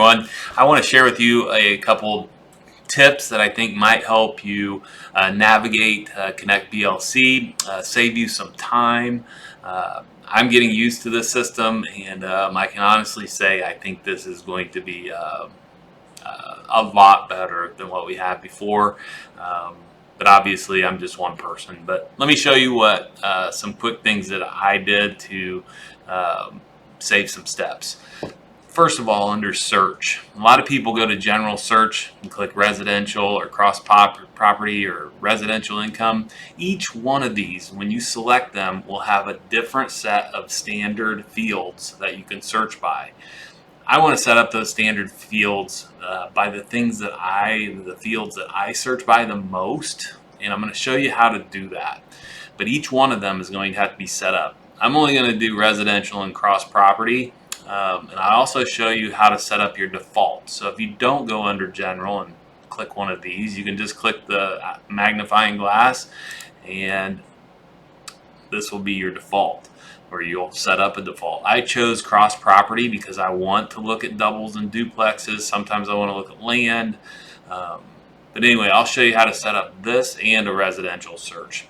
everyone. I want to share with you a couple tips that I think might help you navigate connectBLC, save you some time. I'm getting used to this system, and I can honestly say I think this is going to be a lot better than what we had before. But obviously I'm just one person. But let me show you what some quick things that I did to save some steps. First of all, under search, a lot of people go to general search and click residential or cross property or residential income. Each one of these, when you select them, will have a different set of standard fields that you can search by. I want to set up those standard fields by the fields that I search by the most, and I'm going to show you how to do that. But each one of them is going to have to be set up. I'm only going to do residential and cross property, and I also show you how to set up your default. So if you don't go under general and click one of these, you can just click the magnifying glass, and this will be your default, or you'll set up a default. I chose cross property because I want to look at doubles and duplexes. Sometimes I want to look at land. But anyway, I'll show you how to set up this and a residential search.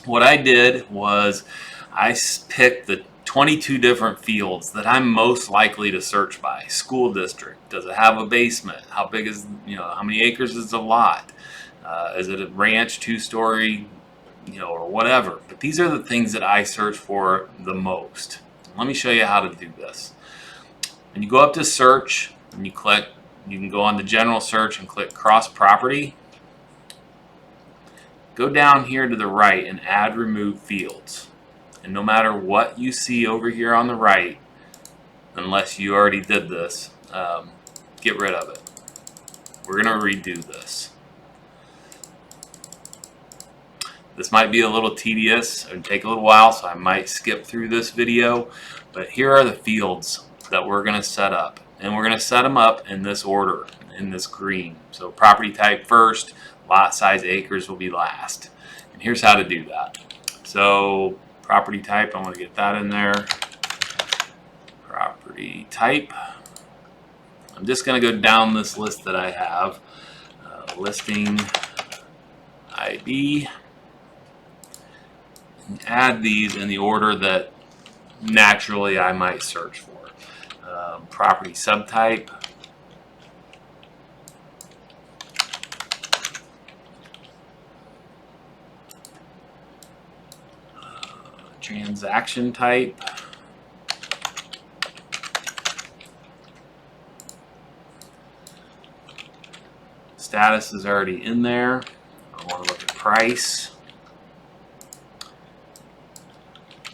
What I did was I picked the 22 different fields that I'm most likely to search by. School district, does it have a basement? How big is, how many acres is the lot? Is it a ranch, 2-story, or whatever. But these are the things that I search for the most. Let me show you how to do this. When you go up to search and you can go on the general search and click cross property. Go down here to the right and add remove fields. And no matter what you see over here on the right, unless you already did this, get rid of it. We're going to redo this. This might be a little tedious and take a little while, so I might skip through this video. But here are the fields that we're going to set up. And we're going to set them up in this order, in this green. So property type first, lot size acres will be last. And here's how to do that. So property type, I want to get that in there. Property type. I'm just going to go down this list that I have. Listing ID. Add these in the order that naturally I might search for. Property subtype, transaction type, status is already in there. I want to look at price.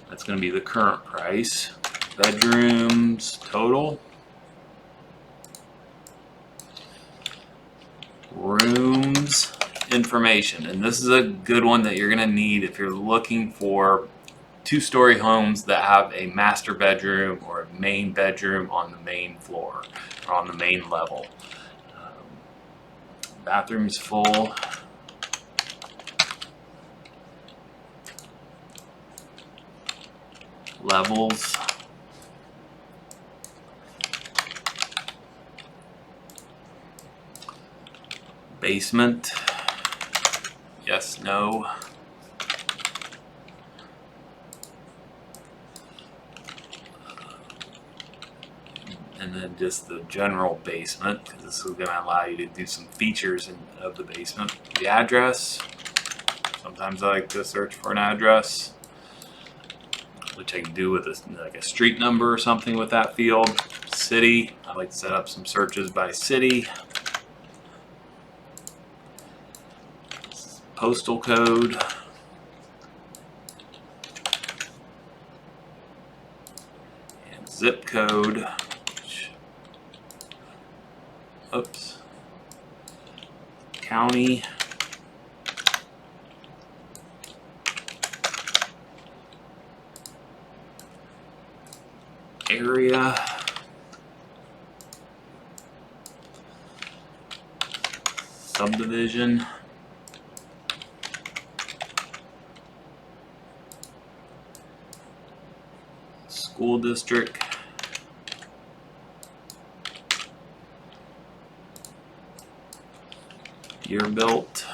That's going to be the current price. Bedrooms total. Rooms information. And this is a good one that you're going to need if you're looking for 2-story homes that have a master bedroom or a main bedroom on the main floor or on the main level. Bathrooms full. Levels. Basement. Yes, no. And then just the general basement, because this is going to allow you to do some features of the basement. The address. Sometimes I like to search for an address, which I can do with like a street number or something with that field. City, I like to set up some searches by city. Postal code. And zip code. Oops. County. Area, subdivision, school district, Year built.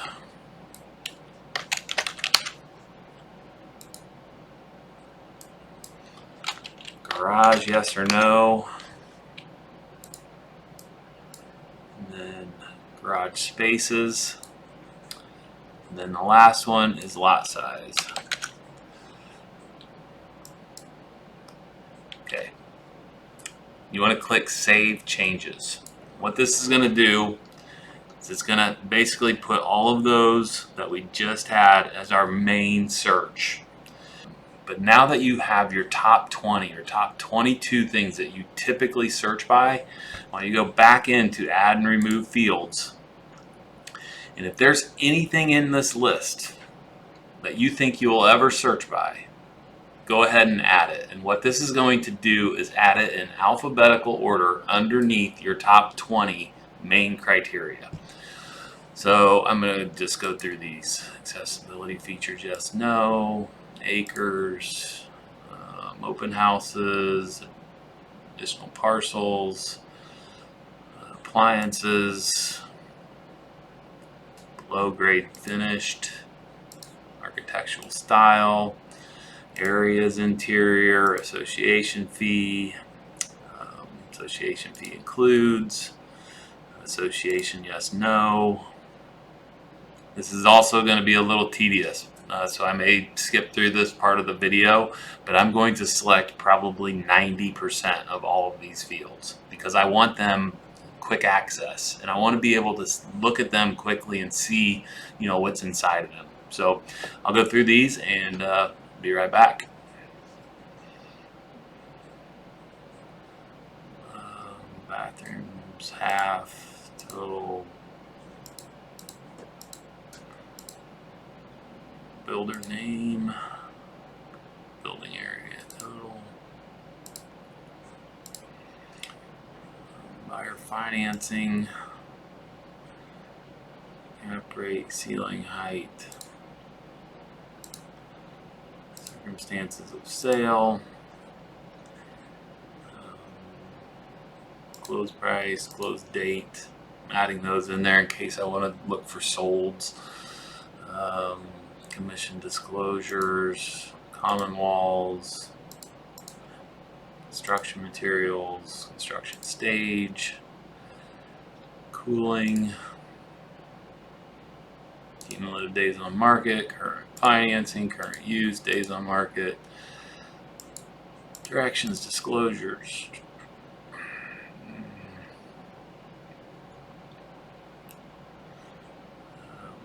Garage, yes or no. And then garage spaces. And then the last one is lot size. Okay. You want to click Save Changes. What this is going to do is it's going to basically put all of those that we just had as our main search. But now that you have your top 20 or top 22 things that you typically search by, when you go back into add and remove fields, and if there's anything in this list that you think you will ever search by, go ahead and add it. And what this is going to do is add it in alphabetical order underneath your top 20 main criteria. So I'm going to just go through these. Accessibility features, yes, no. Acres, open houses, additional parcels, appliances, low grade finished, architectural style, areas, interior, association fee. Association fee includes, association, yes, no. This is also going to be a little tedious, so I may skip through this part of the video, but I'm going to select probably 90% of all of these fields because I want them quick access and I want to be able to look at them quickly and see, what's inside of them. So I'll go through these and be right back. Bathrooms, half, total. Builder name, building area total, buyer financing, cap rate, ceiling height, circumstances of sale, close price, close date. I'm adding those in there in case I want to look for solds. Commission disclosures, common walls, construction materials, construction stage, cooling, cumulative days on market, current financing, current use, days on market, directions, disclosures,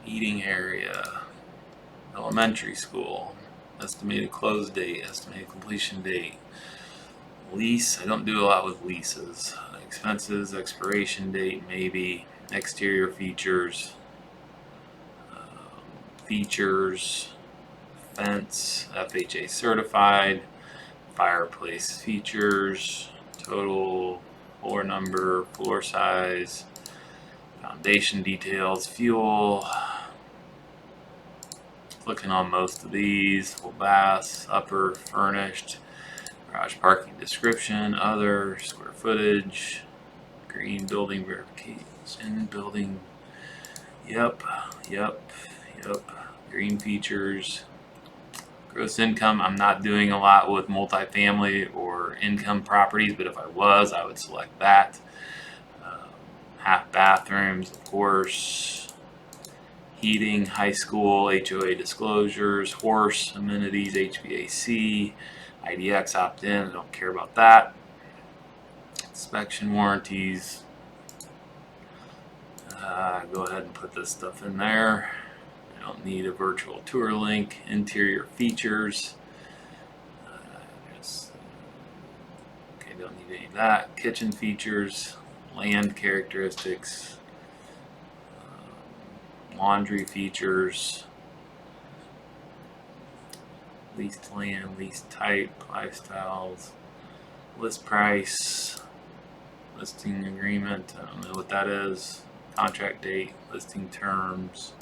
eating area, elementary school, estimated close date, estimated completion date, lease. I don't do a lot with leases. Expenses, expiration date, maybe. Exterior features, fence, FHA certified, fireplace features, total, floor number, floor size, foundation details, fuel. Clicking on most of these. Full baths, upper, furnished, garage parking description, other, square footage, green building verification, building, yep, green features, gross income. I'm not doing a lot with multifamily or income properties, but if I was, I would select that. Half bathrooms, of course. Heating, high school, HOA disclosures, horse, amenities, HVAC, IDX opt-in, I don't care about that. Inspection warranties, go ahead and put this stuff in there. I don't need a virtual tour link. Interior features, okay, don't need any of that. Kitchen features, land characteristics, laundry features, leased land, lease type, lifestyles, list price, listing agreement, I don't know what that is, contract date, listing terms,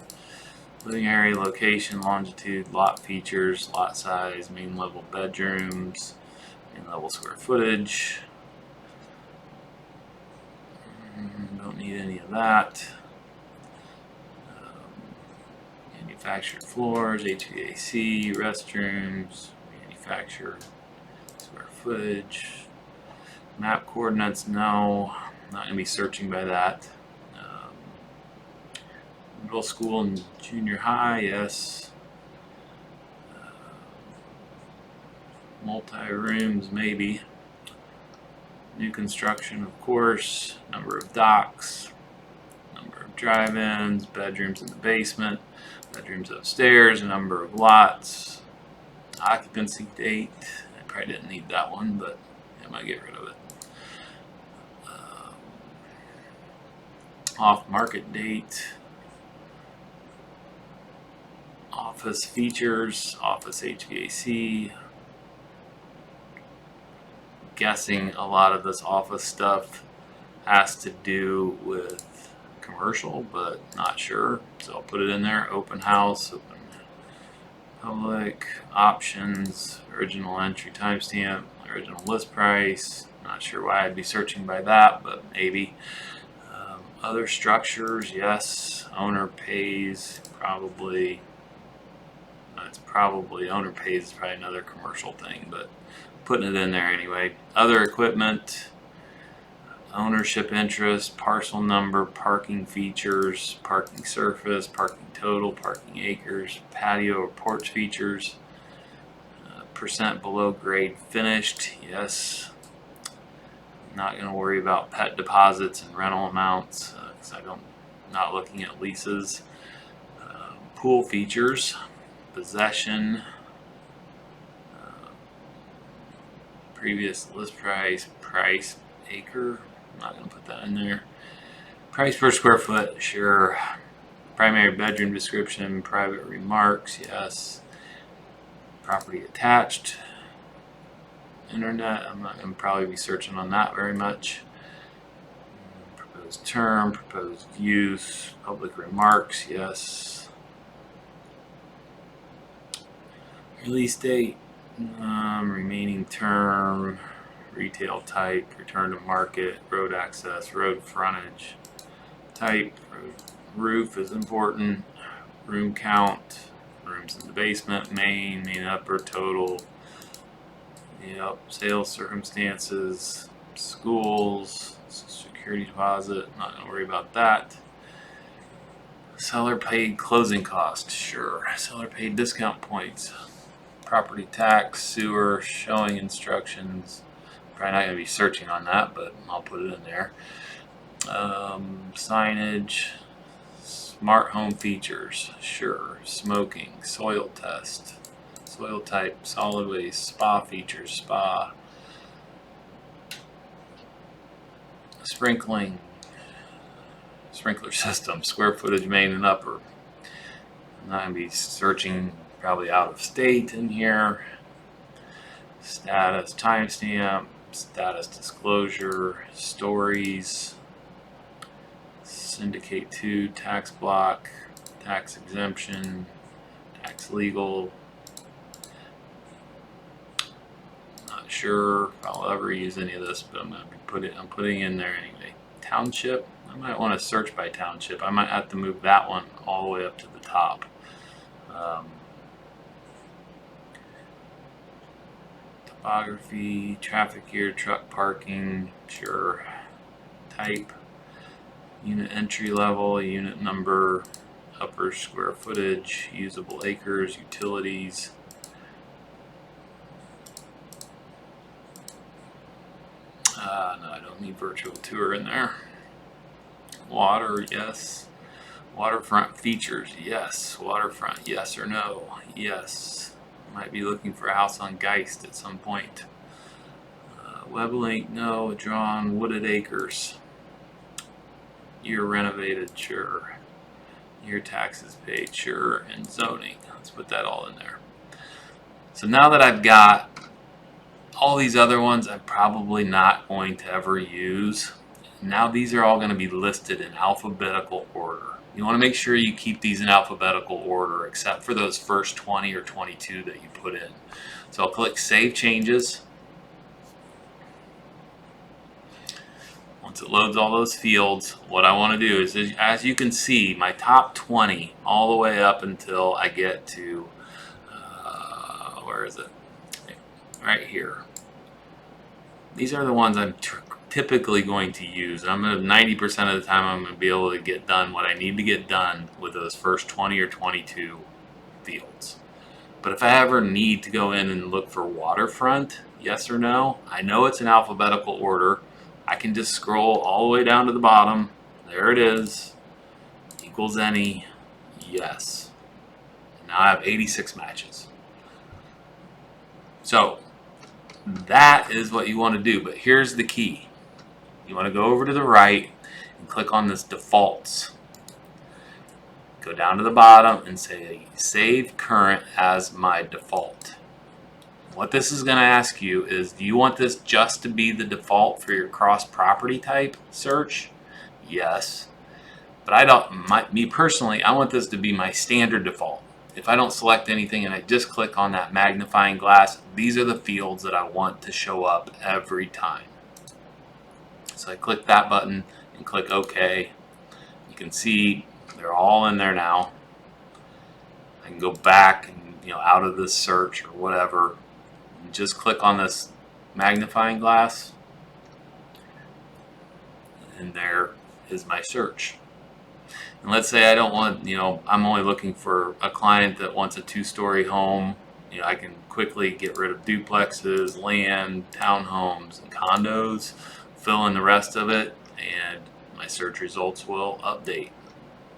living area, location, longitude, lot features, lot size, main level bedrooms, main level square footage. Don't need any of that. manufactured floors, HVAC, restrooms, manufactured square footage, map coordinates, no, not gonna be searching by that. Middle school and junior high, yes. Multi-rooms, maybe. New construction, of course. Number of docks, number of drive-ins, bedrooms in the basement, bedrooms upstairs, number of lots, occupancy date. I probably didn't need that one, but I might get rid of it. Off-market date, office features, office HVAC. Guessing a lot of this office stuff has to do with commercial, but not sure, so I'll put it in there. Open house, open public, options, original entry timestamp, original list price. Not sure why I'd be searching by that, but maybe. Other structures, yes. Owner pays, probably. It's probably owner pays is probably another commercial thing, but putting it in there anyway. Other equipment, ownership interest, parcel number, parking features, parking surface, parking total, parking acres, patio or porch features, percent below grade finished, yes. Not going to worry about pet deposits and rental amounts because not looking at leases. Pool features, possession, previous list price, price acre. I'm not going to put that in there. Price per square foot, sure. Primary bedroom description, private remarks, yes. Property attached. Internet, I'm not going to probably be searching on that very much. Proposed term, proposed use, public remarks, yes. Release date, remaining term, retail type, return to market, road access, road frontage, type, roof is important, room count, rooms in the basement, main upper, total. Yep, sales circumstances, schools, security deposit, not going to worry about that. Seller paid closing costs, sure. Seller paid discount points. Property tax, sewer, showing instructions. Probably not going to be searching on that, but I'll put it in there. Signage, smart home features, sure. Smoking, soil test. Soil type, solid waste, spa features, spa. Sprinkling, sprinkler system, square footage, main and upper. I'm not going to be searching probably out of state in here. Status, timestamp, status disclosure, stories, syndicate 2, tax block, tax exemption, tax legal. Sure if I'll ever use any of this, but I'm putting in there anyway. Township, I might want to search by township. I might have to move that one all the way up to the top. Topography, traffic here, truck parking, sure. Type, unit entry level, unit number, upper square footage, usable acres, utilities. No, I don't need virtual tour in there. Water, yes. Waterfront features, yes. Waterfront, yes or no? Yes. Might be looking for a house on Geist at some point. Web link, no. Drawn wooded acres. Year renovated, sure. Year taxes paid, sure. And zoning, let's put that all in there. So now that I've got all these other ones, I'm probably not going to ever use. Now these are all going to be listed in alphabetical order. You want to make sure you keep these in alphabetical order, except for those first 20 or 22 that you put in. So I'll click Save Changes. Once it loads all those fields, what I want to do is, as you can see, my top 20 all the way up until I get to, where is it? Right here. These are the ones I'm typically going to use. I'm going to 90% of the time I'm going to be able to get done what I need to get done with those first 20 or 22 fields. But if I ever need to go in and look for waterfront, yes or no, I know it's in alphabetical order. I can just scroll all the way down to the bottom. There it is. Equals any. Yes. And now I have 86 matches. So that is what you want to do. But here's the key. You want to go over to the right and click on this defaults. Go down to the bottom and say save current as my default. What this is going to ask you is, do you want this just to be the default for your cross property type search? Yes. But I don't, me personally, I want this to be my standard default. If I don't select anything and I just click on that magnifying glass, these are the fields that I want to show up every time. So I click that button and click OK. You can see they're all in there now. I can go back and out of this search or whatever. And just click on this magnifying glass, and there is my search. And let's say I don't want, I'm only looking for a client that wants a 2-story home. I can quickly get rid of duplexes, land, townhomes, and condos, fill in the rest of it, and my search results will update.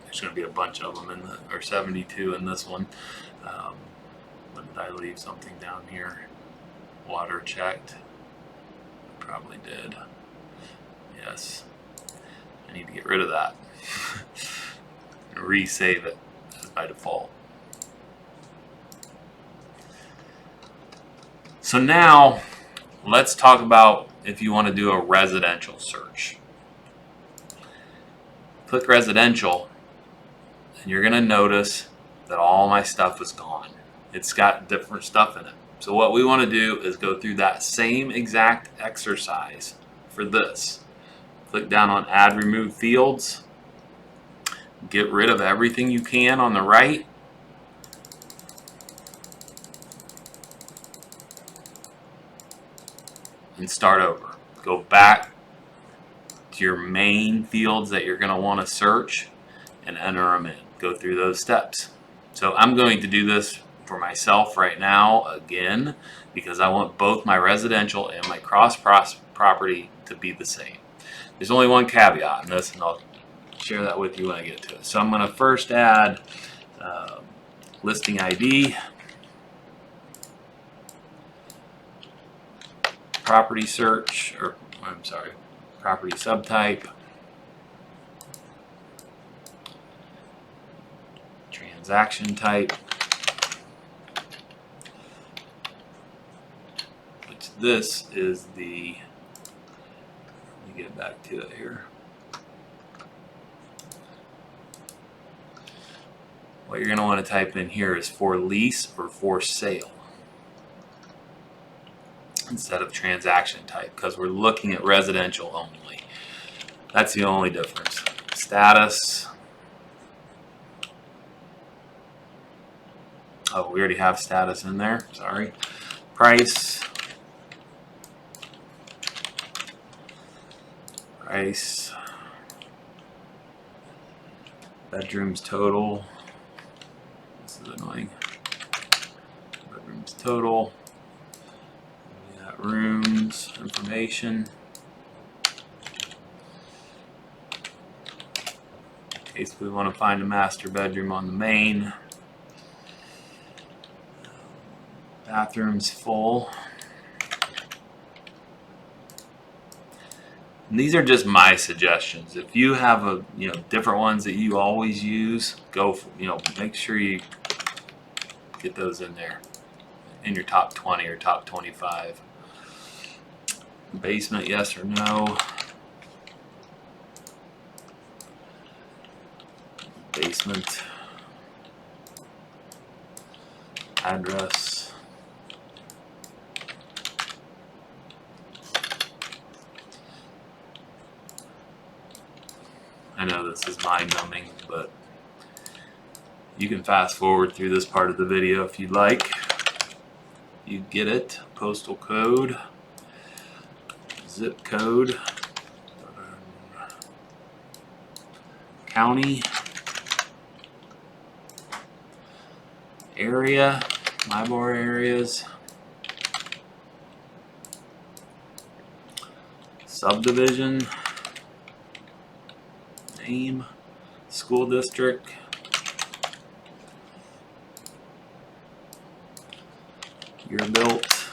There's going to be a bunch of them or 72 in this one. Did I leave something down here? Water checked. Probably did. Yes. I need to get rid of that. Resave it as by default. So now let's talk about if you want to do a residential search. Click residential, and you're going to notice that all my stuff is gone. It's got different stuff in it. So what we want to do is go through that same exact exercise for this. Click down on Add Remove Fields. Get rid of everything you can on the right. And start over. Go back to your main fields that you're going to want to search and enter them in. Go through those steps. So I'm going to do this for myself right now again because I want both my residential and my cross property to be the same. There's only one caveat in this, and I'll share that with you when I get to it. So I'm going to first add listing ID, property search, or I'm sorry, property subtype, transaction type, which this is the, let me get back to it here. What you're going to want to type in here is for lease or for sale instead of transaction type, because we're looking at residential only. That's the only difference. Status. Oh, we already have status in there. Sorry. Price. Price. Bedrooms total. This is annoying. Bedrooms total. We got rooms information. In case we want to find a master bedroom on the main. Bathrooms full. And these are just my suggestions. If you have a different ones that you always use, go for, make sure you get those in there in your top 20 or top 25. Basement, yes or no. Basement. Address. I know this is mind-numbing, but you can fast forward through this part of the video if you'd like. You get it. Postal code, zip code, county, area, LIBOR areas, subdivision, name, school district, year built,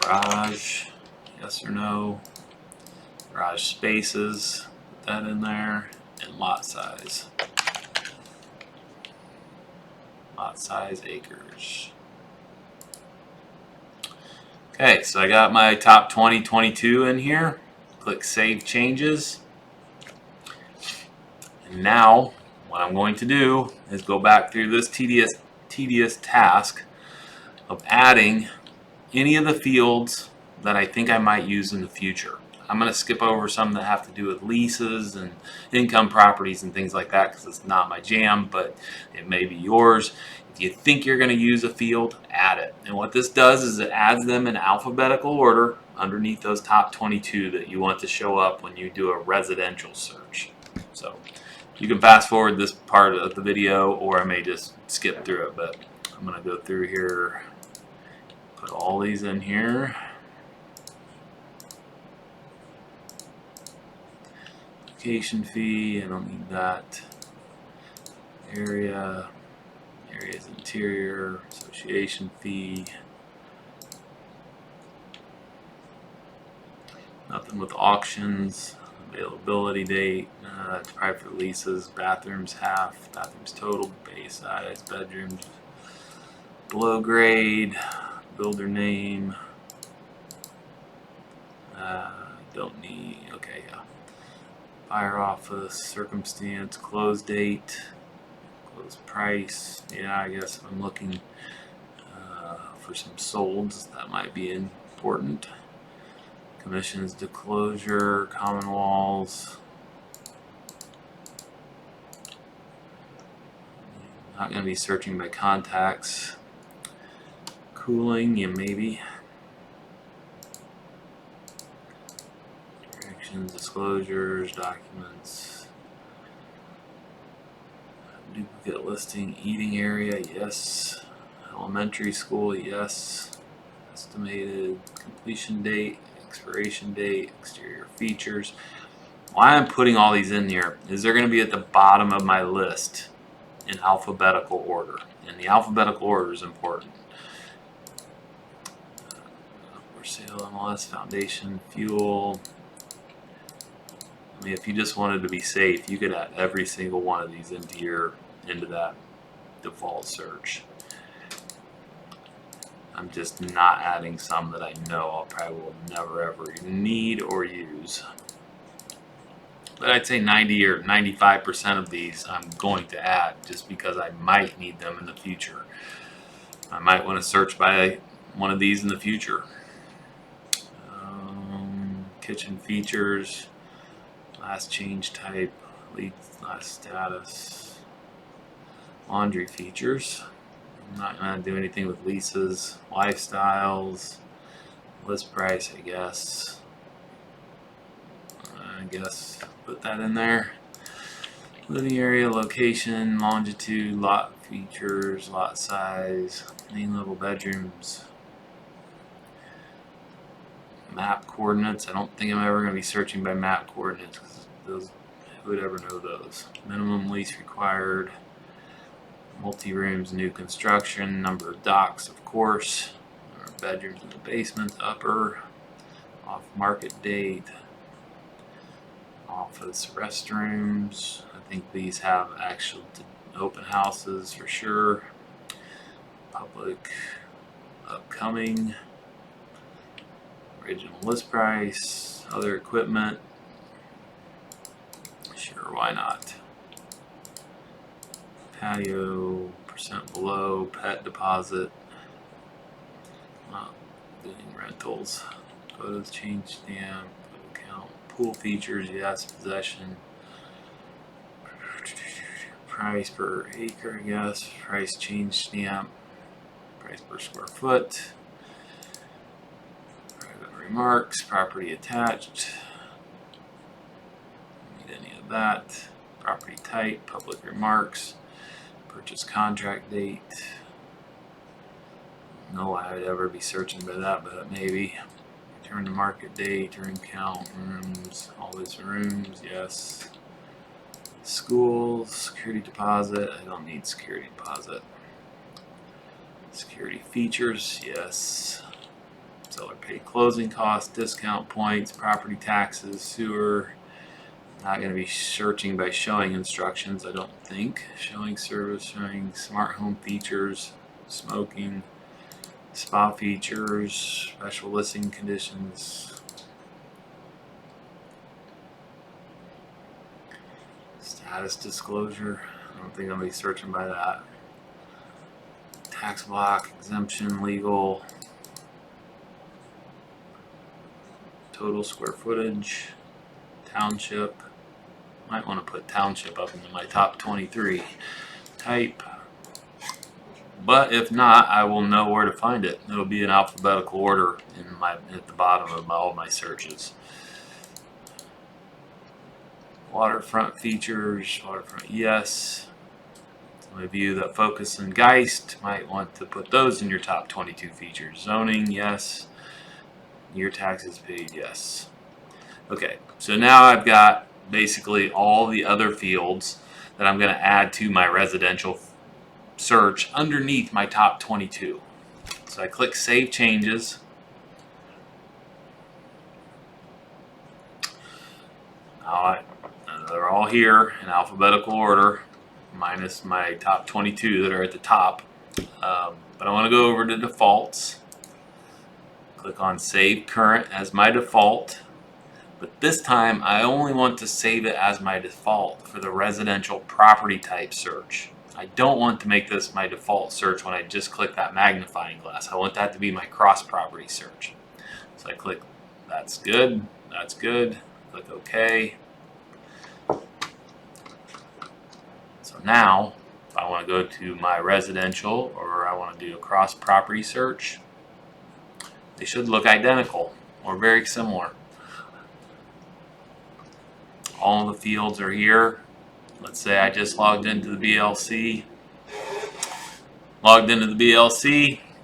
garage, yes or no, garage spaces, put that in there, and lot size. Lot size, acres. Okay, so I got my top 2022 in here. Click Save Changes. And now, what I'm going to do is go back through this tedious task of adding any of the fields that I think I might use in the future. I'm going to skip over some that have to do with leases and income properties and things like that because it's not my jam, but it may be yours. If you think you're going to use a field, add it. And what this does is it adds them in alphabetical order underneath those top 22 that you want to show up when you do a residential search. So you can fast forward this part of the video, or I may just skip through it, but I'm going to go through here, put all these in here. Application fee, I don't need that. Area's interior, association fee. Nothing with auctions, availability date, it's probably for leases, bathrooms half, bathrooms total, bay size, bedrooms, below grade, builder name, don't need, okay, yeah. Buyer office, circumstance, close date, close price. Yeah, I guess if I'm looking for some solds, that might be important. Commissions, disclosure, common walls. Not going to be searching by contacts. Cooling, yeah, maybe. Directions, disclosures, documents. Duplicate listing, eating area, yes. Elementary school, yes. Estimated completion date, expiration date, exterior features. Why I'm putting all these in here is they're going to be at the bottom of my list in alphabetical order, and the alphabetical order is important. For sale, MLS, foundation, fuel. I mean, if you just wanted to be safe, you could add every single one of these into that default search. I'm just not adding some that I know I probably will never ever need or use. But I'd say 90 or 95% of these I'm going to add just because I might need them in the future. I might want to search by one of these in the future. Kitchen features, last change type, last status, laundry features. I'm not going to do anything with leases, lifestyles, list price, I guess put that in there. Living area, location, longitude, lot features, lot size, main level bedrooms, map coordinates. I don't think I'm ever going to be searching by map coordinates because those, who would ever know those? Minimum lease required, multi-rooms, new construction, number of docks, of course, number of bedrooms in the basement, upper, off-market date, office, restrooms. I think these have actual open houses for sure. Public, upcoming, original list price, other equipment. Sure, why not? Patio, percent below, pet deposit. Not doing rentals. Photos, change stamp, photo count, pool features, yes. Possession, price per acre, yes. Price change stamp, price per square foot, private remarks, property attached. Don't need any of that. Property type, public remarks, purchase contract date. No, I would ever be searching by that, but maybe. Return to market date, room count, rooms, always rooms, yes. Schools, security deposit, I don't need security deposit. Security features, yes. Seller paid closing costs, discount points, property taxes, sewer. Not going to be searching by showing instructions, I don't think. Showing service, showing smart home features, smoking, spa features, special listing conditions. Status disclosure, I don't think I'm going to be searching by that. Tax block, exemption, legal, total square footage, township. Might want to put township up into my top 23. Type. But if not, I will know where to find it. It'll be in alphabetical order at the bottom of all my searches. Waterfront features, waterfront, yes. Some of you that focus on Geist might want to put those in your top 22 features. Zoning, yes. Year taxes paid, yes. Okay, so now I've got basically all the other fields that I'm going to add to my residential search underneath my top 22. So I click Save Changes. They're all here in alphabetical order, minus my top 22 that are at the top. But I want to go over to defaults. Click on Save Current as my default. But this time I only want to save it as my default for the residential property type search. I don't want to make this my default search when I just click that magnifying glass. I want that to be my cross property search. So I click that's good, click OK. So now if I want to go to my residential or I want to do a cross property search, they should look identical or very similar. All the fields are here. Let's say I just logged into the BLC.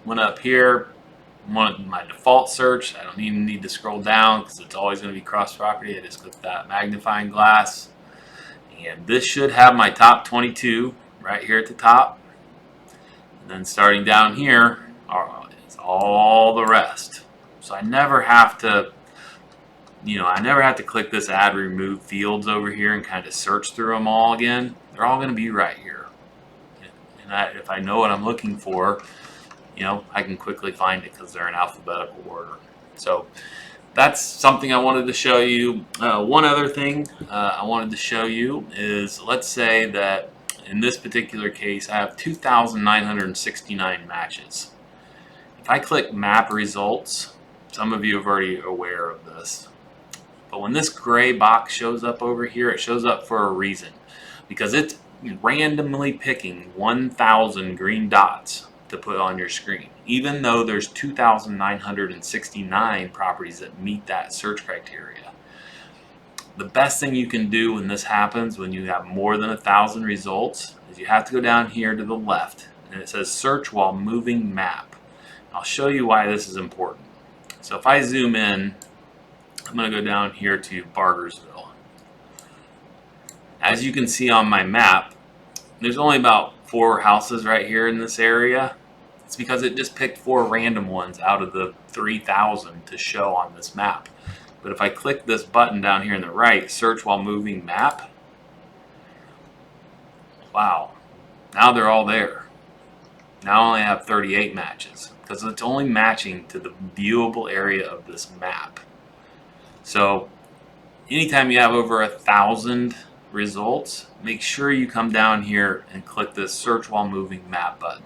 Went up here, wanted my default search. I don't even need to scroll down because it's always going to be cross property. I just click that magnifying glass. And this should have my top 22 right here at the top. And then starting down here is all the rest. So I never have to click this add remove fields over here and kind of search through them all again. They're all going to be right here. And if I know what I'm looking for, I can quickly find it because they're in alphabetical order. So that's something I wanted to show you. One other thing I wanted to show you is, let's say that in this particular case I have 2,969 matches. If I click map results, some of you are already aware of this. But when this gray box shows up over here, it shows up for a reason. Because it's randomly picking 1,000 green dots to put on your screen. Even though there's 2,969 properties that meet that search criteria. The best thing you can do when this happens, when you have more than 1,000 results, is you have to go down here to the left. And it says search while moving map. I'll show you why this is important. So if I zoom in, I'm going to go down here to Bargersville. As you can see on my map, there's only about 4 houses right here in this area. It's because it just picked 4 random ones out of the 3,000 to show on this map. But if I click this button down here on the right, search while moving map, wow, now they're all there. Now I only have 38 matches because it's only matching to the viewable area of this map. So anytime you have over 1,000 results, make sure you come down here and click this search while moving map button.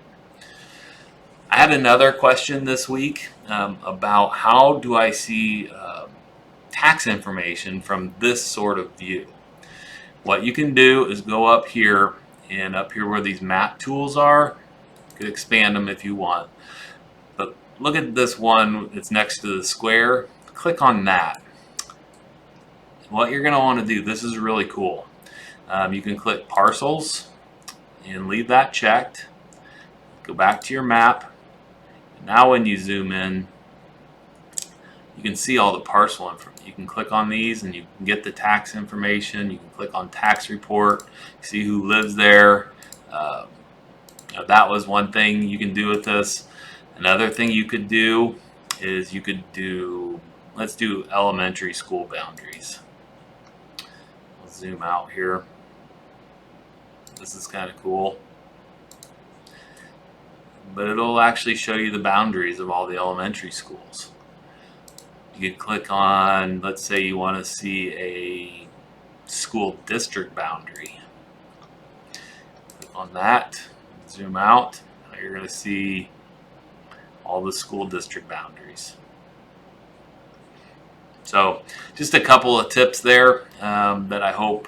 I had another question this week about how do I see tax information from this sort of view. What you can do is go up here, and up here where these map tools are, you could expand them if you want. But look at this one, it's next to the square. Click on that. What you're going to want to do, this is really cool. You can click parcels and leave that checked. Go back to your map. Now when you zoom in, you can see all the parcel information. You can click on these and you can get the tax information. You can click on tax report, see who lives there. That was one thing you can do with this. Another thing you could do is you could do, let's do elementary school boundaries. I'll zoom out here. This is kind of cool. But it'll actually show you the boundaries of all the elementary schools. You could click on, let's say you want to see a school district boundary. Click on that, zoom out. Now you're going to see all the school district boundaries. So just a couple of tips there that I hope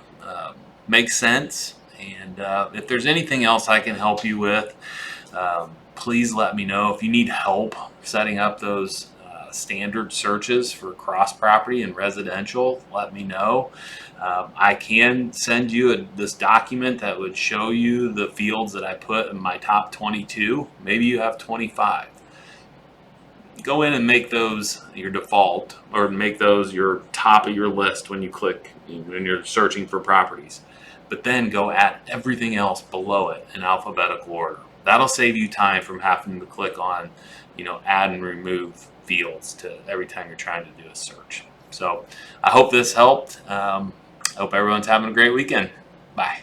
make sense. And if there's anything else I can help you with, please let me know. If you need help setting up those standard searches for cross property and residential, let me know. I can send you this document that would show you the fields that I put in my top 22. Maybe you have 25. Go in and make those your default, or make those your top of your list when you're searching for properties. But then go add everything else below it in alphabetical order. That'll save you time from having to click on, add and remove fields to every time you're trying to do a search. So I hope this helped. I hope everyone's having a great weekend. Bye.